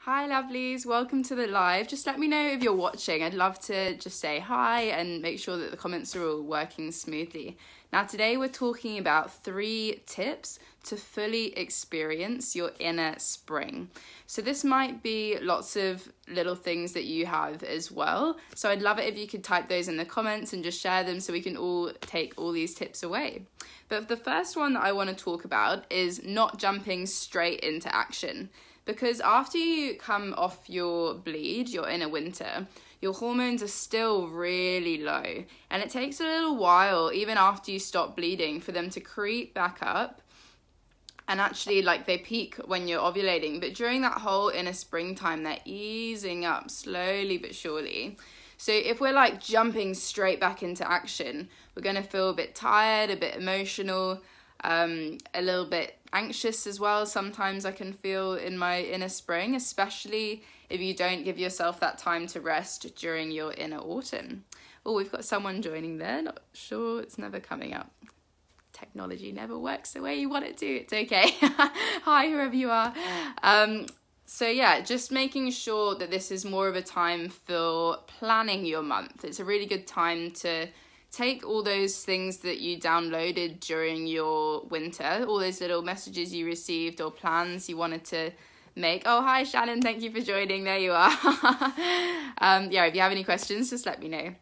Hi lovelies, welcome to the live. Just let me know if you're watching. I'd love to just say hi and make sure that the comments are all working smoothly. Now today we're talking about 3 tips to fully experience your inner spring. So this might be lots of little things that you have as well. So I'd love it if you could type those in the comments and just share them so we can all take all these tips away. But the first one that I want to talk about is not jumping straight into action. Because after you come off your bleed, your inner winter, your hormones are still really low. And it takes a little while, even after you stop bleeding, for them to creep back up. And actually, they peak when you're ovulating. But during that whole inner springtime, they're easing up slowly but surely. So if we're jumping straight back into action, we're going to feel a bit tired, a bit emotional, a little bit anxious as well. Sometimes I can feel in my inner spring, especially if you don't give yourself that time to rest during your inner autumn. Oh, we've got someone joining there. Not sure, it's never coming up. Technology never works the way you want it to. It's okay. Hi, whoever you are. So yeah, just making sure that this is more of a time for planning your month. It's a really good time to take all those things that you downloaded during your winter, all those little messages you received or plans you wanted to make. Oh, hi Shannon, thank you for joining. There you are. Yeah, if you have any questions, just let me know.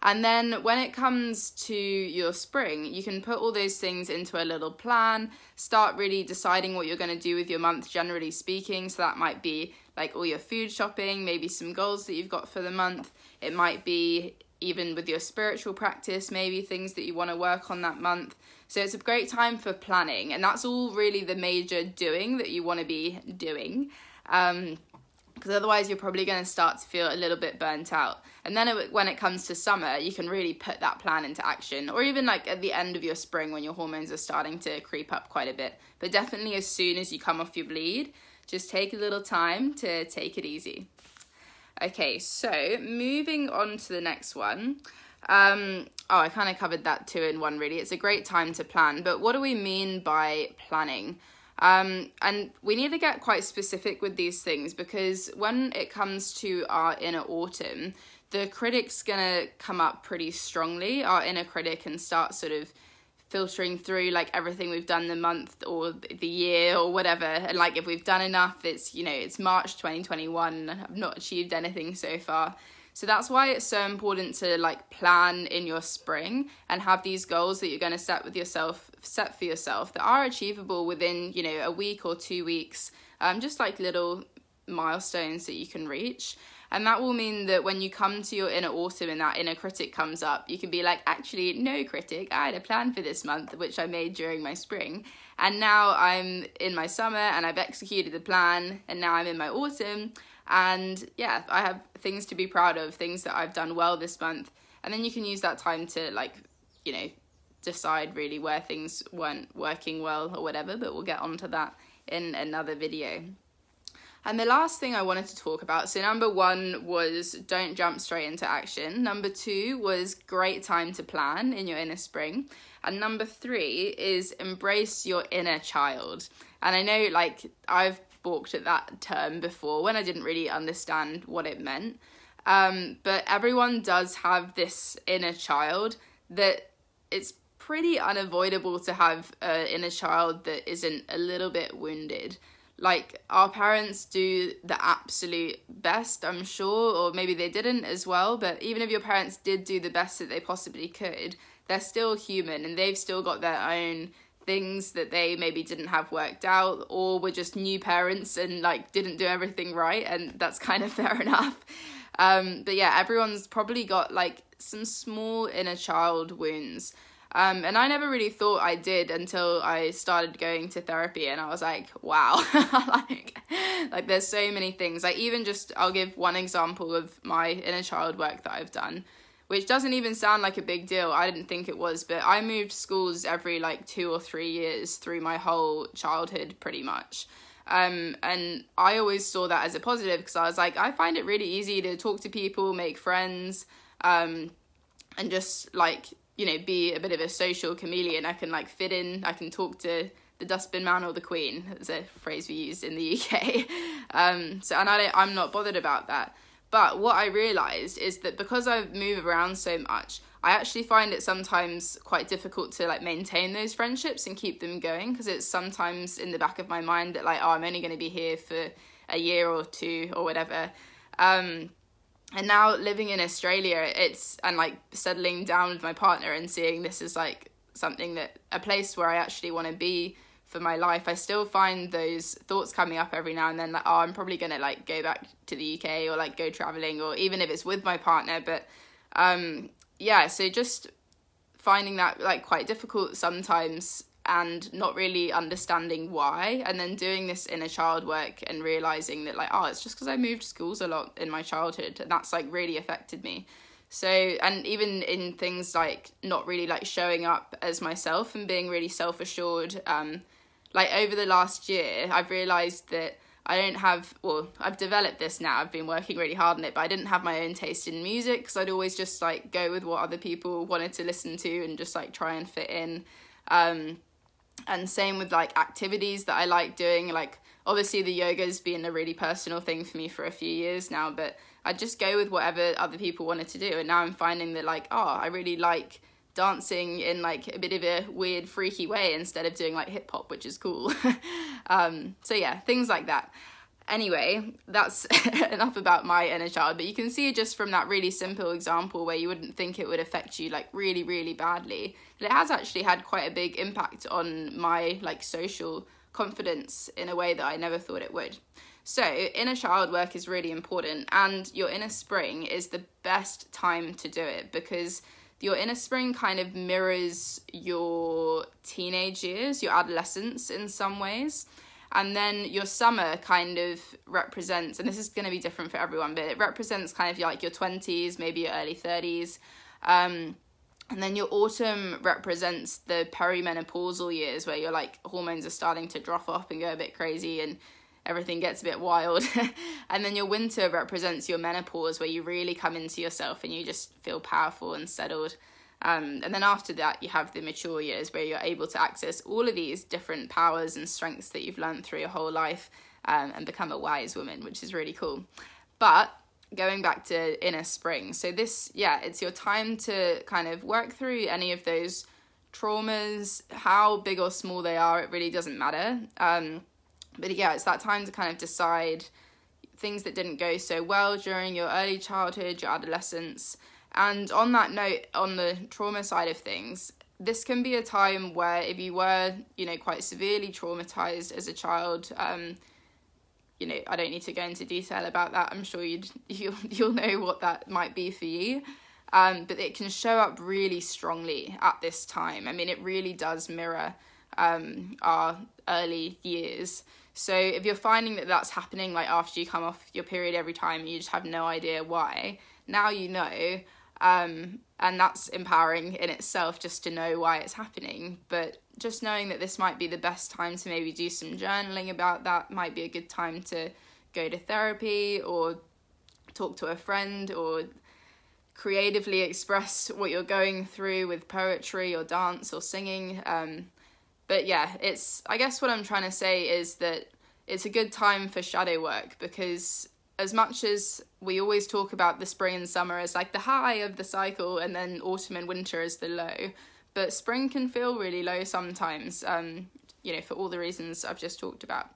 And then when it comes to your spring, you can put all those things into a little plan, start really deciding what you're going to do with your month, generally speaking. So that might be all your food shopping, maybe some goals that you've got for the month. It might be even with your spiritual practice, maybe things that you want to work on that month. So it's a great time for planning, and that's all really the major doing that you want to be doing. Because otherwise you're probably going to start to feel a little bit burnt out. And then when it comes to summer, you can really put that plan into action, or even at the end of your spring when your hormones are starting to creep up quite a bit. But definitely as soon as you come off your bleed, just take a little time to take it easy. Okay, so moving on to the next one. I kind of covered that 2 in 1 really. It's a great time to plan, but what do we mean by planning? And we need to get quite specific with these things, because when it comes to our inner autumn, the critic's gonna come up pretty strongly, our inner critic, and start sort of filtering through everything we've done the month or the year or whatever. And if we've done enough, it's March 2021 and I've not achieved anything so far. So that's why it's so important to plan in your spring and have these goals that you're going to set for yourself that are achievable within a week or 2 weeks, just little milestones that you can reach. And that will mean that when you come to your inner autumn and that inner critic comes up, you can be actually, no critic, I had a plan for this month, which I made during my spring. And now I'm in my summer and I've executed the plan, and now I'm in my autumn. And yeah, I have things to be proud of, things that I've done well this month. And then you can use that time to decide really where things weren't working well or whatever, but we'll get onto that in another video. And the last thing I wanted to talk about, so number 1 was don't jump straight into action. Number 2 was great time to plan in your inner spring. And number 3 is embrace your inner child. And I know I've balked at that term before when I didn't really understand what it meant. But everyone does have this inner child that it's pretty unavoidable to have an inner child that isn't a little bit wounded. Our parents do the absolute best, I'm sure, or maybe they didn't as well, but even if your parents did do the best that they possibly could, they're still human and they've still got their own things that they maybe didn't have worked out, or were just new parents and didn't do everything right, and that's kind of fair enough. But yeah, everyone's probably got some small inner child wounds. And I never really thought I did until I started going to therapy, and I was wow, there's so many things. I'll give one example of my inner child work that I've done, which doesn't even sound like a big deal. I didn't think it was, but I moved schools every 2 or 3 years through my whole childhood pretty much. And I always saw that as a positive, because I was I find it really easy to talk to people, make friends, and just be a bit of a social chameleon. I can fit in, I can talk to the dustbin man or the queen. That's a phrase we use in the UK. I'm not bothered about that. But what I realised is that because I move around so much, I actually find it sometimes quite difficult to like maintain those friendships and keep them going, because it's sometimes in the back of my mind that like, oh, I'm only going to be here for a year or two or whatever. And now living in Australia, and like settling down with my partner and seeing this as like something a place where I actually want to be for my life, I still find those thoughts coming up every now and then, like, oh, I'm probably gonna like go back to the UK or like go traveling, or even if it's with my partner. But yeah, so just finding that like quite difficult sometimes and not really understanding why, and then doing this inner child work and realizing that like, oh, it's just because I moved schools a lot in my childhood, and that's like really affected me. So, and even in things like not really like showing up as myself and being really self-assured, like over the last year, I've realised that I've developed this now, I've been working really hard on it, but I didn't have my own taste in music, because I'd always just like go with what other people wanted to listen to and just like try and fit in. And same with like activities that I like doing, like obviously the yoga's been a really personal thing for me for a few years now, but I just go with whatever other people wanted to do. And now I'm finding that like, oh, I really like dancing in like a bit of a weird freaky way instead of doing like hip hop, which is cool. So yeah, things like that. Anyway, that's enough about my inner child, but you can see just from that really simple example where you wouldn't think it would affect you like really, really badly, that it has actually had quite a big impact on my like social confidence in a way that I never thought it would. So inner child work is really important, and your inner spring is the best time to do it, because your inner spring kind of mirrors your teenage years, your adolescence in some ways. And then your summer kind of represents, and this is going to be different for everyone, but it represents kind of like your 20s, maybe your early 30s. And then your autumn represents the perimenopausal years, where your like hormones are starting to drop off and go a bit crazy and everything gets a bit wild. And then your winter represents your menopause, where you really come into yourself and you just feel powerful and settled. And then after that, you have the mature years, where you're able to access all of these different powers and strengths that you've learned through your whole life, and become a wise woman, which is really cool. But going back to inner spring, so this, yeah, it's your time to kind of work through any of those traumas, how big or small they are, it really doesn't matter. But yeah, it's that time to kind of decide things that didn't go so well during your early childhood, your adolescence. And on that note, on the trauma side of things, this can be a time where if you were, you know, quite severely traumatized as a child, you know, I don't need to go into detail about that. I'm sure you'll know what that might be for you. But it can show up really strongly at this time. I mean, it really does mirror our early years. So if you're finding that that's happening like after you come off your period every time and you just have no idea why, now you know. And that's empowering in itself, just to know why it's happening. But just knowing that this might be the best time to maybe do some journaling about that, might be a good time to go to therapy or talk to a friend, or creatively express what you're going through with poetry or dance or singing. But yeah, I guess what I'm trying to say is that it's a good time for shadow work, because as much as we always talk about the spring and summer as like the high of the cycle, and then autumn and winter as the low, but spring can feel really low sometimes, you know, for all the reasons I've just talked about.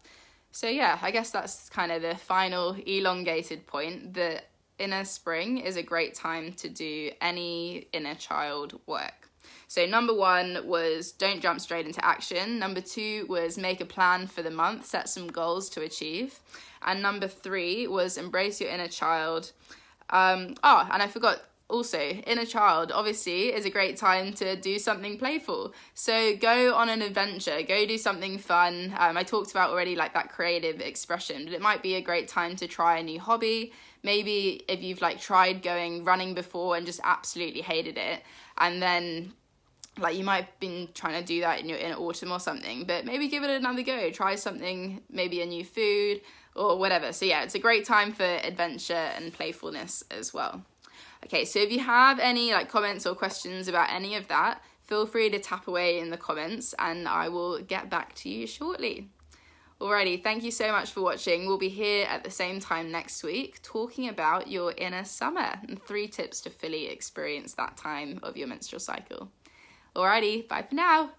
So yeah, I guess that's kind of the final elongated point, that inner spring is a great time to do any inner child work. So number 1 was don't jump straight into action. Number 2 was make a plan for the month, set some goals to achieve. And number 3 was embrace your inner child. And I forgot also, inner child obviously is a great time to do something playful. So go on an adventure, go do something fun. I talked about already like that creative expression, but it might be a great time to try a new hobby. Maybe if you've like tried going running before and just absolutely hated it, and then like you might have been trying to do that in autumn or something, but maybe give it another go, try something, maybe a new food or whatever. So yeah, it's a great time for adventure and playfulness as well. Okay, so if you have any like comments or questions about any of that, feel free to tap away in the comments and I will get back to you shortly. Alrighty, thank you so much for watching. We'll be here at the same time next week talking about your inner summer and 3 tips to fully experience that time of your menstrual cycle. Alrighty, bye for now.